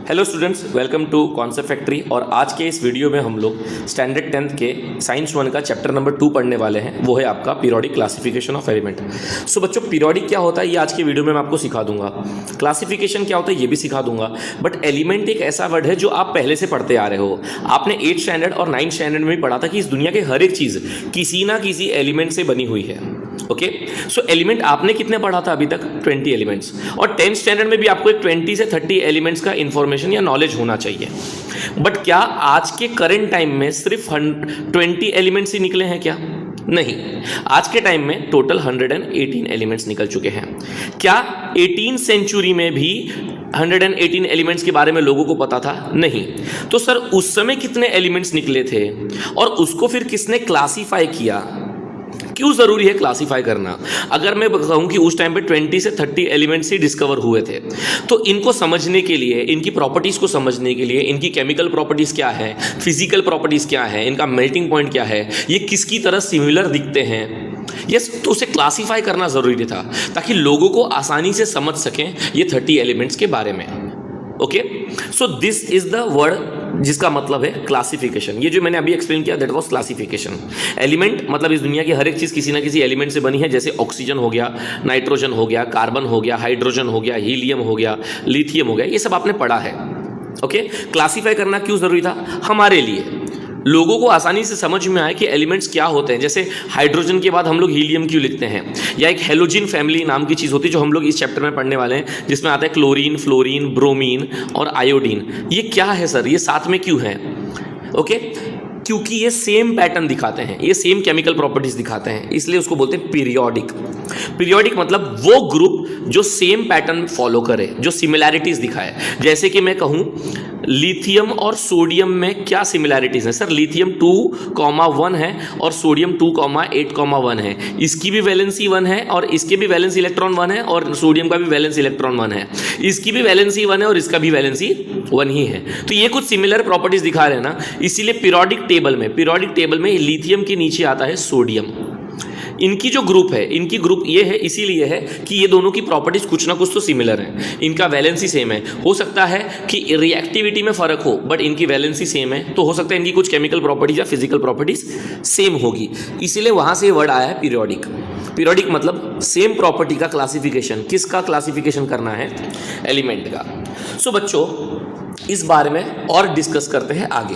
Hello students, welcome to concept factory. और आज के इस वीडियो में हम लोग स्टैंडर्ड 10th के साइंस 1 का चैप्टर नंबर 2 पढ़ने वाले हैं। वो है आपका पीरियोडिक क्लासिफिकेशन ऑफ एलिमेंट। सो बच्चों, पीरियोडिक क्या होता है ये आज के वीडियो में मैं आपको सिखा दूंगा। क्लासिफिकेशन क्या होता है ये भी सिखा दूंगा। बट एलिमेंट एक ऐसा वर्ड है जो आप पहले से पढ़ते आ रहे हो। आपने 8th स्टैंडर्ड और 9th स्टैंडर्ड में भी पढ़ा था कि इस दुनिया के हर एक चीज़ किसी ना किसी एलिमेंट से बनी हुई है। ओके, सो एलिमेंट आपने कितने पढ़ा था अभी तक? 20 एलिमेंट्स। और 10th स्टैंडर्ड में भी आपको एक 20 से 30 एलिमेंट्स का इंफॉर्मेशन या नॉलेज होना चाहिए। बट क्या आज के करंट टाइम में सिर्फ 20 एलिमेंट्स ही निकले हैं क्या? नहीं, आज के टाइम में टोटल 118 एलिमेंट्स निकल चुके हैं। क्या 18th सेंचुरी में भी 118 एलिमेंट्स के बारे में लोगों को पता था? नहीं। तो सर उस समय कितने एलिमेंट्स निकले थे और उसको फिर किसने क्लासीफाई किया? क्यों ज़रूरी है क्लासीफाई करना? अगर मैं कहूँ कि उस टाइम पे 20 से 30 एलिमेंट्स ही डिस्कवर हुए थे, तो इनको समझने के लिए, इनकी प्रॉपर्टीज़ को समझने के लिए, इनकी केमिकल प्रॉपर्टीज़ क्या है, फिजिकल प्रॉपर्टीज़ क्या है, इनका मेल्टिंग पॉइंट क्या है, ये किसकी तरह सिमिलर दिखते हैं, यस, तो उसे क्लासीफाई करना ज़रूरी था ताकि लोगों को आसानी से समझ सकें ये 30 एलिमेंट्स के बारे में। Okay, so this is the word जिसका मतलब है क्लासिफिकेशन। ये जो मैंने अभी एक्सप्लेन किया दैट वाज क्लासिफिकेशन। एलिमेंट मतलब इस दुनिया की हर एक चीज़ किसी ना किसी एलिमेंट से बनी है। जैसे ऑक्सीजन हो गया, नाइट्रोजन हो गया, कार्बन हो गया, हाइड्रोजन हो गया, हीलियम हो गया, लिथियम हो गया, ये सब आपने पढ़ा है। ओके, क्लासीफाई करना क्यों ज़रूरी था? हमारे लिए, लोगों को आसानी से समझ में आए कि एलिमेंट्स क्या होते हैं। जैसे हाइड्रोजन के बाद हम लोग हीलियम क्यों लिखते हैं, या एक हेलोजन फैमिली नाम की चीज़ होती है जो हम लोग इस चैप्टर में पढ़ने वाले हैं, जिसमें आता है क्लोरीन, फ्लोरीन, ब्रोमीन और आयोडीन। ये क्या है सर, ये साथ में क्यों है? ओके, क्योंकि ये सेम पैटर्न दिखाते हैं, ये सेम केमिकल प्रॉपर्टीज दिखाते हैं, इसलिए उसको बोलते हैं पीरियोडिक। पीरियोडिक मतलब वो ग्रुप जो सेम पैटर्न फॉलो करे, जो सिमिलैरिटीज दिखाए। जैसे कि मैं कहूँ लिथियम और सोडियम में क्या सिमिलैरिटीज है? सर लिथियम 2,1 है और सोडियम 2,8,1 है। इसकी भी वैलेंसी 1 है और इसके भी वैलेंस इलेक्ट्रॉन 1 है और सोडियम का भी वैलेंस इलेक्ट्रॉन 1 है। इसकी भी वैलेंसी 1 है और इसका भी वैलेंसी 1 ही है। तो ये कुछ सिमिलर प्रॉपर्टीज दिखा रहे हैं ना, इसीलिए पीरियोडिक टेबल में लिथियम के नीचे आता है सोडियम। इनकी जो ग्रुप है, इनकी ग्रुप ये है, इसीलिए है कि ये दोनों की प्रॉपर्टीज कुछ ना कुछ तो सिमिलर हैं। इनका वैलेंसी सेम है। हो सकता है कि रिएक्टिविटी में फ़र्क हो, बट इनकी वैलेंसी सेम है। तो हो सकता है इनकी कुछ केमिकल प्रॉपर्टीज या फिजिकल प्रॉपर्टीज सेम होगी। इसीलिए वहाँ से वर्ड आया है पीरियोडिक। पीरियोडिक मतलब सेम प्रॉपर्टी का क्लासिफिकेशन। किसका क्लासिफिकेशन करना है? एलिमेंट का। सो बच्चों, इस बारे में और डिस्कस करते हैं आगे।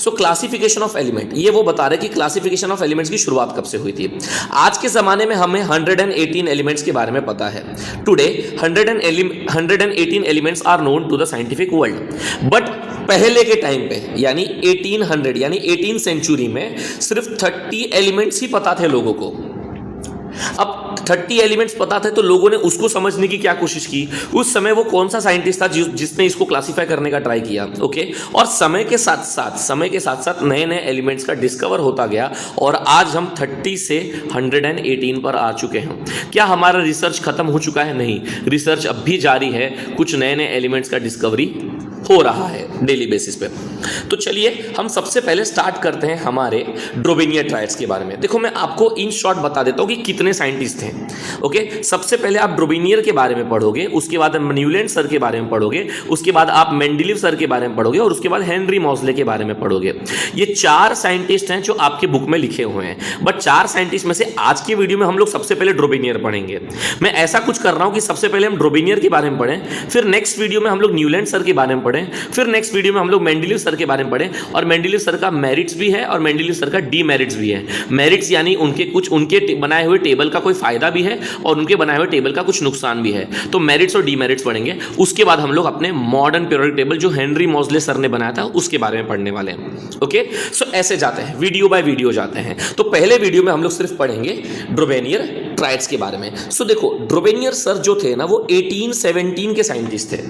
सो क्लासिफिकेशन ऑफ एलिमेंट, ये वो बता रहे कि क्लासिफिकेशन ऑफ एलिमेंट्स की शुरुआत कब से हुई थी। आज के ज़माने में हमें 118 एलिमेंट्स के बारे में पता है। Today 118 elements are known to the scientific world. But पहले के टाइम पे यानी 1800 यानी 18th सेंचुरी में सिर्फ 30 एलिमेंट्स ही पता थे लोगों को। अब 30 एलिमेंट्स पता थे तो लोगों ने उसको समझने की क्या कोशिश की? उस समय वो कौन सा साइंटिस्ट था जिसने इसको क्लासिफाई करने का ट्राई किया? ओके, और समय के साथ साथ नए नए एलिमेंट्स का डिस्कवर होता गया और आज हम 30 से 118 पर आ चुके हैं। क्या हमारा रिसर्च खत्म हो चुका है? नहीं, रिसर्च अब भी जारी है। कुछ नए नए एलिमेंट्स का डिस्कवरी हो रहा है डेली बेसिस पे। तो चलिए हम सबसे पहले स्टार्ट करते हैं हमारे ड्रोबेनियर ट्रायड्स के बारे में। देखो, मैं आपको इन शॉर्ट बता देता हूँ कि कितने साइंटिस्ट थे। ओके, सबसे पहले आप ड्रोबेनियर के बारे में पढ़ोगे, उसके बाद न्यूलैंड सर के बारे में पढ़ोगे, उसके बाद आप मेंडेलीव सर के बारे में पढ़ोगे और उसके बाद हेनरी मॉसले के बारे में पढ़ोगे। ये 4 साइंटिस्ट हैं जो आपके बुक में लिखे हुए हैं। बट 4 साइंटिस्ट में से आज की वीडियो में हम लोग सबसे पहले ड्रोबेनियर पढ़ेंगे। मैं ऐसा कुछ कर रहा हूँ कि सबसे पहले हम ड्रोबेनियर के बारे में पढ़ें, फिर नेक्स्ट वीडियो में हम लोग न्यूलैंड सर के बारे में पढ़ें, फिर नेक्स्ट वीडियो में हम लोग मेंडेलीव सर के बारे में पढ़ें। और मेंडेलीव सर का मेरिट्स भी है और मेंडेलीव सर का डीमेरिट्स भी है। मेरिट्स यानी उनके बनाए हुए टेबल का कोई फायदा भी है और उनके बनाए हुए टेबल का कुछ नुकसान भी है। तो मेरिट्स और डीमेरिट्स पढ़ेंगे। उसके बाद हम लोग अपने मॉडर्न पीरियोडिक टेबल जो हेनरी मॉसले सर ने बनाया था उसके बारे में पढ़ने वाले हैं। ओके, सो ऐसे जाते हैं, वीडियो बाय वीडियो जाते हैं। तो पहले वीडियो में हम लोग सिर्फ पढ़ेंगे ड्रोबेनियर ट्रायड्स के बारे में। सो देखो, ड्रोबेनियर सर जो थे ना, वो 1817 के साइंटिस्ट थे।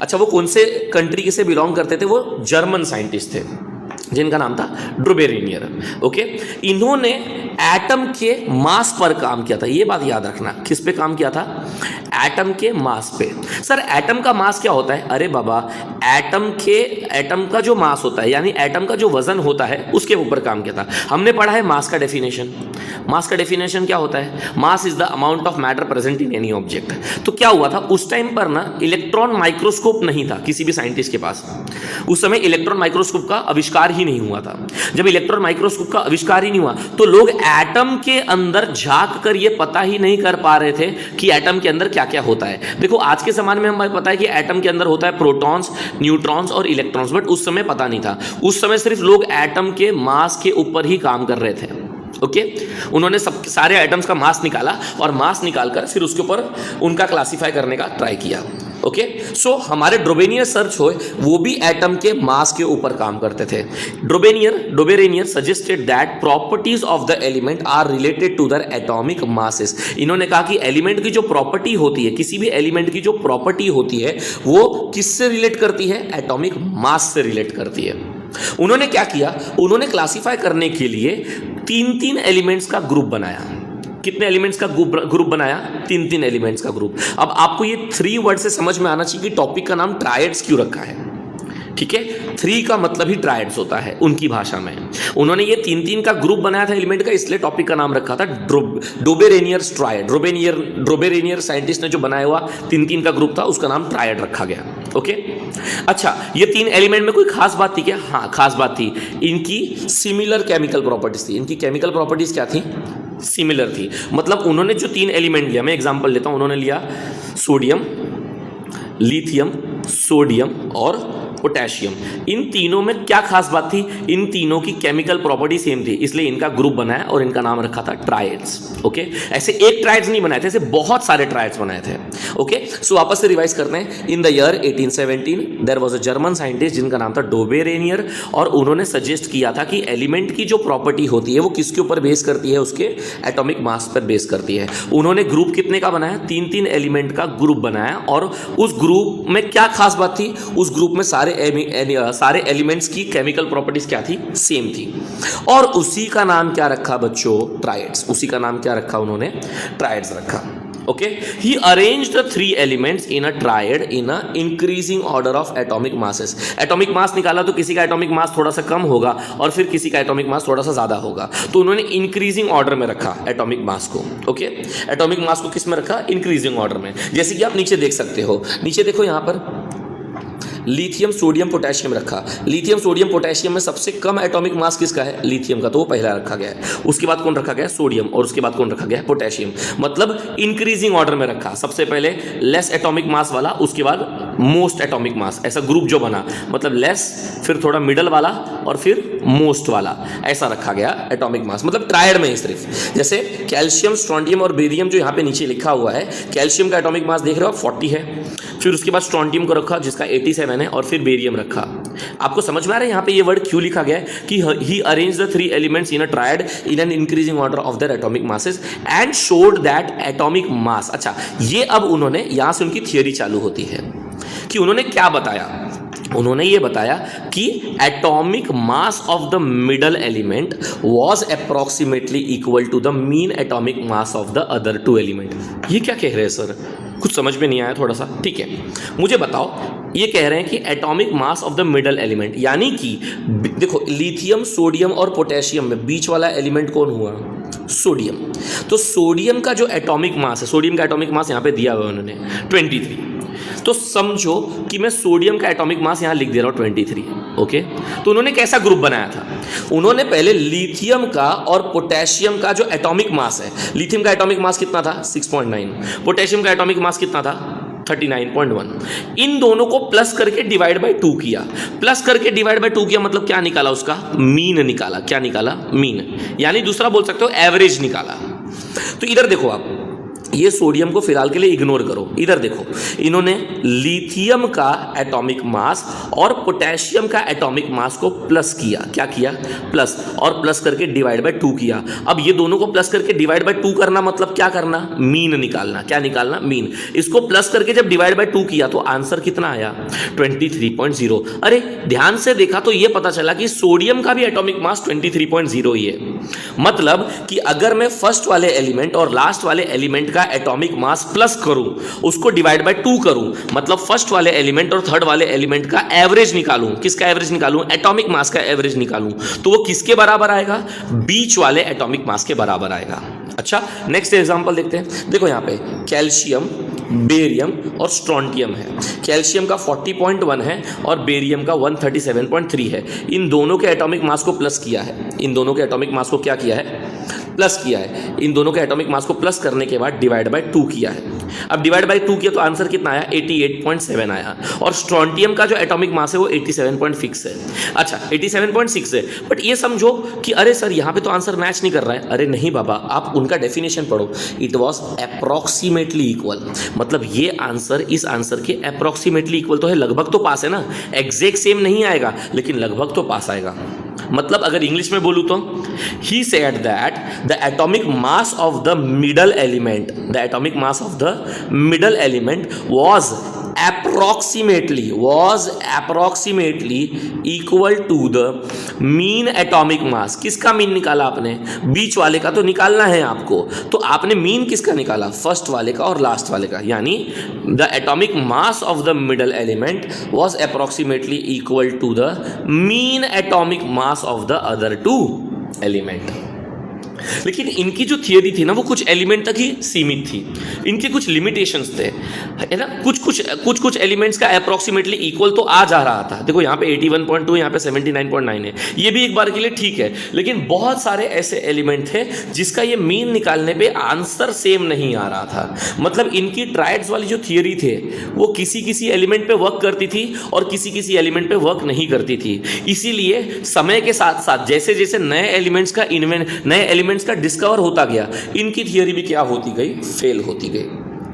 अच्छा, वो कौन से कंट्री से बिलोंग करते थे? वो जर्मन साइंटिस्ट थे। जिनका नाम था ड्रोबेरेनियर। ओके, इन्होंने एटम के मास पर काम किया था। ये बात याद रखना, किस पे काम किया था? एटम के मास पे। सर एटम का मास क्या होता है? अरे बाबा, एटम का जो मास होता है यानी एटम का जो वजन होता है उसके ऊपर काम किया था। हमने पढ़ा है मास का डेफिनेशन। मास का डेफिनेशन क्या होता है? Mass is the amount of matter present in any object. तो क्या हुआ था उस टाइम पर ना, इलेक्ट्रॉन माइक्रोस्कोप नहीं था किसी भी साइंटिस्ट के पास। उस समय इलेक्ट्रॉन माइक्रोस्कोप का आविष्कार ही नहीं हुआ था। जब इलेक्ट्रॉन माइक्रोस्कोप का आविष्कार ही नहीं हुआ तो लोग एटम के अंदर झांक कर ये पता ही नहीं कर पा रहे थे कि एटम के अंदर क्या क्या होता है। देखो आज के जमाने में हमें पता है कि एटम के अंदर होता है प्रोटॉन्स, न्यूट्रॉन्स और इलेक्ट्रॉन्स, बट उस समय पता नहीं था। उस समय सिर्फ लोग एटम के मास के ऊपर ही काम कर रहे थे। ओके, उन्होंने सब सारे एटम्स का मास निकाला और मास निकालकर फिर उसके ऊपर उनका क्लासिफाई करने का ट्राई किया। ओके, सो हमारे ड्रोबेनियर सर्च हो वो भी एटम के मास के ऊपर काम करते थे। Dobereiner suggested that properties of the element are related to their atomic masses. इन्होंने कहा कि एलिमेंट की जो प्रॉपर्टी होती है, किसी भी एलिमेंट की जो प्रॉपर्टी होती है वो किससे रिलेट करती है? एटॉमिक मास से रिलेट करती है। उन्होंने क्या किया? उन्होंने क्लासिफाई करने के लिए तीन एलिमेंट्स का ग्रुप बनाया। कितने एलिमेंट्स का ग्रुप बनाया? तीन एलिमेंट्स का ग्रुप। अब आपको ये 3 वर्ड से समझ में आना चाहिए कि टॉपिक का नाम ट्रायड्स क्यों रखा है। ठीक है, 3 का मतलब ही ट्रायड्स होता है उनकी भाषा में। उन्होंने ये तीन का ग्रुप बनाया था एलिमेंट का, इसलिए टॉपिक का नाम रखा था ड्रोबेरेनियर ट्रायड। ड्रोबेरेनियर साइंटिस्ट ने जो बनाया हुआ तीन का ग्रुप था उसका नाम ट्रायड रखा गया। ओके, अच्छा, ये 3 एलिमेंट में कोई खास बात थी क्या? हाँ, खास बात थी, इनकी सिमिलर केमिकल प्रॉपर्टीज थी। इनकी केमिकल प्रॉपर्टीज क्या थी? सिमिलर थी। मतलब उन्होंने जो 3 एलिमेंट लिया, मैं एग्जांपल लेता हूं, उन्होंने लिया सोडियम, लिथियम, सोडियम और पोटेशियम। इन तीनों में क्या खास बात थी? इन तीनों की केमिकल प्रॉपर्टी सेम थी, इसलिए इनका ग्रुप बनाया और इनका नाम रखा था ट्रायड्स। ओके, ऐसे एक ट्रायड्स नहीं बनाए थे, ऐसे बहुत सारे ट्रायड्स बनाए थे। ओके, सो वापस से रिवाइज करते हैं। In the year 1817 there was a German scientist जिनका नाम था ड्रोबेरेनियर, और उन्होंने सजेस्ट किया था कि एलिमेंट की जो प्रॉपर्टी होती है वो किसके ऊपर बेस करती है? उसके एटॉमिक मास पर बेस करती है। उन्होंने ग्रुप कितने का बनाया? 3 एलिमेंट का ग्रुप बनाया, और उस ग्रुप में क्या खास बात थी? उस ग्रुप में सारे एलिमेंट्स की केमिकल प्रॉपर्टीज क्या थी? सेम थी। और उसी का नाम क्या रखा बच्चों? ट्रायड्स। उसी का नाम क्या रखा उन्होंने? ट्रायड्स रखा। Okay, he arranged the 3 elements in a triad in a increasing order of atomic masses. Atomic mass निकाला तो किसी का एटॉमिक मास थोड़ा सा कम होगा और फिर किसी का एटॉमिक मास थोड़ा सा ज्यादा होगा, तो उन्होंने इंक्रीजिंग ऑर्डर में रखा एटॉमिक मास को। ओके, एटॉमिक मास को किस में रखा? इंक्रीजिंग ऑर्डर में। जैसे कि आप नीचे देख सकते हो, नीचे देखो यहां पर लिथियम, सोडियम, पोटेशियम रखा। लिथियम, सोडियम, पोटेशियम में सबसे कम एटॉमिक मास किसका है? लिथियम का, तो वो पहला रखा गया है। उसके बाद कौन रखा गया? सोडियम, और उसके बाद कौन रखा गया? पोटेशियम। मतलब इंक्रीजिंग ऑर्डर में रखा। सबसे पहले लेस एटॉमिक मास वाला, उसके बाद मोस्ट एटॉमिक मास, ऐसा ग्रुप जो बना, मतलब लेस, फिर थोड़ा मिडल वाला और फिर मोस्ट वाला, ऐसा रखा गया एटॉमिक मास। मतलब ट्रायड में ही सिर्फ, जैसे कैल्शियम, स्ट्रोंडियम और बेरियम जो यहाँ पे नीचे लिखा हुआ है, कैल्शियम का एटॉमिक मास देख रहे हो 40 है, फिर उसके बाद स्ट्रोंडियम को रखा जिसका 87 है, और फिर बेरियम रखा। आपको समझ में आ रहा है यहाँ पे ये वर्ड क्यों लिखा गया है कि he arrange the 3 elements in a triad in an increasing order of their atomic masses and showed that atomic mass. अच्छा, ये अब उन्होंने, यहां से उनकी थियरी चालू होती है कि उन्होंने क्या बताया। उन्होंने ये बताया कि atomic mass of the middle element was approximately equal to the mean atomic mass of the other 2 element. ये क्या कह रहे हैं सर? कुछ समझ में नहीं आया थोड़ा सा? ठीक है, मुझे बताओ। ये कह रहे हैं कि atomic mass of the middle element, यानी कि देखो लिथियम, सोडियम और पोटेशियम में बीच वाला एलिमेंट कौन हुआ? सोडियम। तो सोडियम का जो एटॉमिक मास है, सोडियम का एटॉमिक मास यहाँ पे दिया हुआ है उन्होंने 23। तो समझो कि मैं सोडियम का एटॉमिक मास यहाँ लिख दे रहा हूँ 23। ओके, तो उन्होंने कैसा ग्रुप बनाया था? उन्होंने पहले लिथियम का और पोटेशियम का जो एटॉमिक मास है, लिथियम का एटॉमिक मास कितना था? 6.9। पोटेशियम का एटॉमिक मास कितना था? 39.1। इन दोनों को प्लस करके डिवाइड बाय 2 किया। प्लस करके डिवाइड बाय 2 किया मतलब क्या निकाला? उसका मीन निकाला। क्या निकाला? मीन, यानी दूसरा बोल सकते हो एवरेज निकाला। तो इधर देखो आप, ये सोडियम को फिलहाल के लिए इग्नोर करो। इधर देखो, इन्होंने लिथियम का एटॉमिक मास और पोटेशियम का एटॉमिक मास को प्लस किया। क्या किया? प्लस, और प्लस करके डिवाइड बाय 2 किया। अब ये दोनों को प्लस करके डिवाइड बाय 2 करना मतलब क्या करना? मीन निकालना। क्या निकालना? मीन। इसको प्लस करके जब डिवाइड बाय 2 किया तो आंसर कितना आया? 23.0। अरे ध्यान से देखा तो ये पता चला कि सोडियम का भी एटॉमिक मास 23.0 ही है। मतलब कि अगर मैं फर्स्ट वाले एलिमेंट और लास्ट वाले एलिमेंट का एटॉमिक मास प्लस करूं, उसको डिवाइड बाय 2 करूं, मतलब फर्स्ट वाले एलिमेंट और थर्ड वाले एलिमेंट का एवरेज निकालूं। किसका एवरेज निकालूं? एटॉमिक मास का एवरेज निकालूं, तो वो किसके बराबर आएगा? बीच वाले एटॉमिक मास के बराबर आएगा। अच्छा, नेक्स्ट एग्जांपल देखते हैं। देखो यहां पे कैल्शियम, बेरियम और स्ट्रोंटियम है। कैल्शियम का 40.1 है और बेरियम का 137.3 है। इन दोनों के एटॉमिक मास को प्लस किया है। इन दोनों के एटॉमिक मास को क्या किया है? प्लस किया है। इन दोनों के एटॉमिक मास को प्लस करने के बाद डिवाइड बाय 2 किया है। अब डिवाइड बाय 2 किया तो आंसर कितना आया? 88.7 आया। और स्ट्रोंटियम का जो एटॉमिक मास है वो 87.6 है। अच्छा, 87.6 है, बट ये समझो कि अरे सर यहाँ पे तो आंसर मैच नहीं कर रहा है। अरे नहीं बाबा, आप उनका डेफिनेशन पढ़ो। इट वॉज अप्रॉक्सीमेटली इक्वल, मतलब ये आंसर इस आंसर के अप्रॉक्सीमेटली इक्वल तो है। लगभग तो पास है ना, एग्जैक्ट सेम नहीं आएगा लेकिन लगभग तो पास आएगा। मतलब अगर इंग्लिश में बोलूं तो he said that the atomic mass of the middle element, the atomic mass of the middle element was approximately equal to the mean atomic mass। किसका मीन निकाला आपने? बीच वाले का तो निकालना है आपको, तो आपने मीन किसका निकाला? फर्स्ट वाले का और लास्ट वाले का। यानी the atomic mass of the middle element was approximately equal to the mean atomic mass of the other two element। लेकिन इनकी जो थियरी थी ना वो कुछ एलिमेंट तक ही सीमित थी। इनके कुछ लिमिटेशंस थे, है ना। कुछ एलिमेंट्स का अप्रॉक्सीमेटली इक्वल तो आ जा रहा था। देखो यहाँ पे 81.2, यहाँ पे 79.9 है। ये भी एक बार के लिए ठीक है, लेकिन बहुत सारे ऐसे एलिमेंट थे जिसका ये मीन निकालने पे आंसर सेम नहीं आ रहा था। मतलब इनकी ट्रायड्स वाली जो थियरी थे वो किसी एलिमेंट पे वर्क करती थी और किसी एलिमेंट पे वर्क नहीं करती थी। इसीलिए समय के साथ साथ जैसे जैसे नए एलिमेंट्स का डिस्कवर होता गया, इनकी थियरी भी क्या होती गई? फेल होती गई।